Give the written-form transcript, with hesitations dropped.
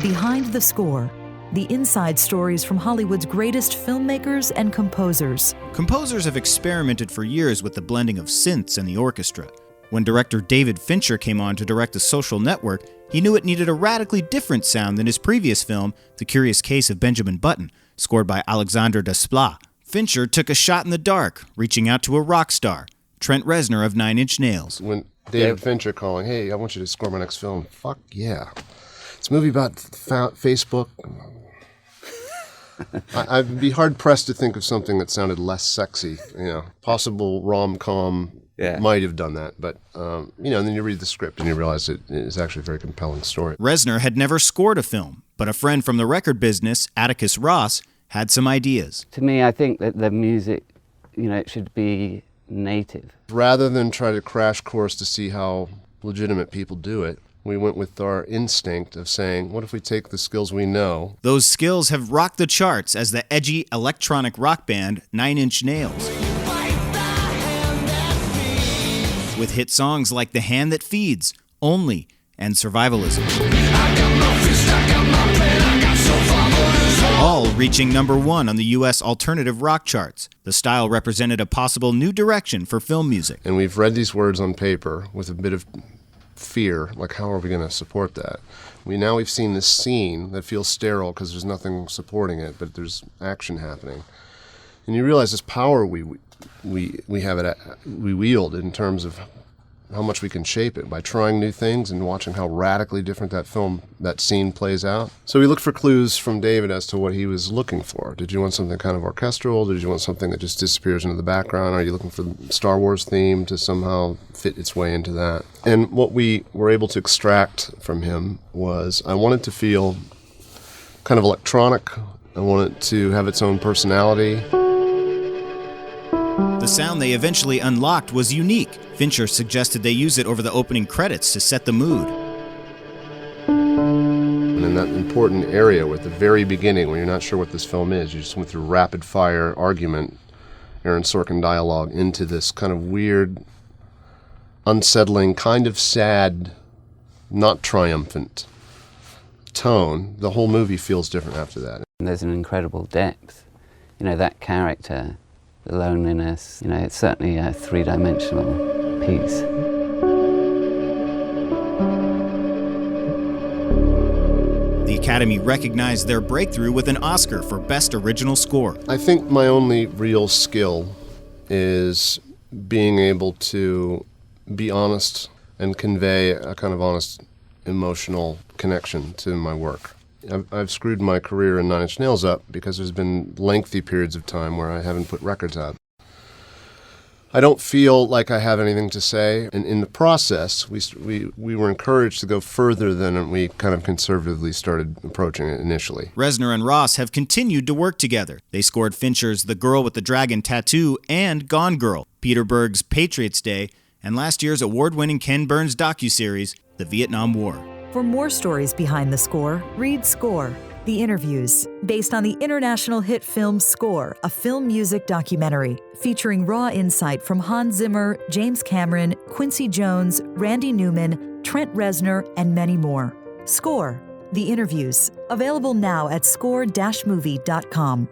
Behind the Score, the inside stories from Hollywood's greatest filmmakers and composers. Composers have experimented for years with the blending of synths and the orchestra. When director David Fincher came on to direct The Social Network, he knew it needed a radically different sound than his previous film, The Curious Case of Benjamin Button, scored by Alexandre Desplat. Fincher took a shot in the dark, reaching out to a rock star, Trent Reznor of Nine Inch Nails. When David Fincher calling, hey, I want you to score my next film. Fuck yeah. It's a movie about Facebook. I'd be hard-pressed to think of something that sounded less sexy. Possible rom-com might have done that. But, and then you read the script and you realize it is actually a very compelling story. Reznor had never scored a film, but a friend from the record business, Atticus Ross, had some ideas. To me, I think that the music, it should be native. Rather than try to crash course to see how legitimate people do it, we went with our instinct of saying, what if we take the skills we know? Those skills have rocked the charts as the edgy electronic rock band Nine Inch Nails. With hit songs like The Hand That Feeds, Only, and Survivalism. All reaching #1 on the U.S. alternative rock charts. The style represented a possible new direction for film music. And we've read these words on paper with a bit of fear, like how are we going to support that? We've seen this scene that feels sterile because there's nothing supporting it, but there's action happening. And you realize this power we wield in terms of how much we can shape it by trying new things and watching how radically different that scene plays out. So we looked for clues from David as to what he was looking for. Did you want something kind of orchestral? Did you want something that just disappears into the background? Are you looking for the Star Wars theme to somehow fit its way into that? And what we were able to extract from him was, I wanted to feel kind of electronic. I wanted to have its own personality. The sound they eventually unlocked was unique. Fincher suggested they use it over the opening credits to set the mood. And in that important area at the very beginning, when you're not sure what this film is, you just went through rapid-fire argument, Aaron Sorkin dialogue, into this kind of weird, unsettling, kind of sad, not triumphant tone. The whole movie feels different after that. There's an incredible depth. That character, the loneliness, it's certainly a three-dimensional piece. The Academy recognized their breakthrough with an Oscar for Best Original Score. I think my only real skill is being able to be honest and convey a kind of honest emotional connection to my work. I've screwed my career in Nine Inch Nails up because there's been lengthy periods of time where I haven't put records out. I don't feel like I have anything to say, and in the process, we were encouraged to go further than we kind of conservatively started approaching it initially. Reznor and Ross have continued to work together. They scored Fincher's The Girl with the Dragon Tattoo and Gone Girl, Peter Berg's Patriots Day, and last year's award-winning Ken Burns docuseries, The Vietnam War. For more stories behind the score, read Score, The Interviews, based on the international hit film Score, a film music documentary featuring raw insight from Hans Zimmer, James Cameron, Quincy Jones, Randy Newman, Trent Reznor, and many more. Score, The Interviews, available now at score-movie.com.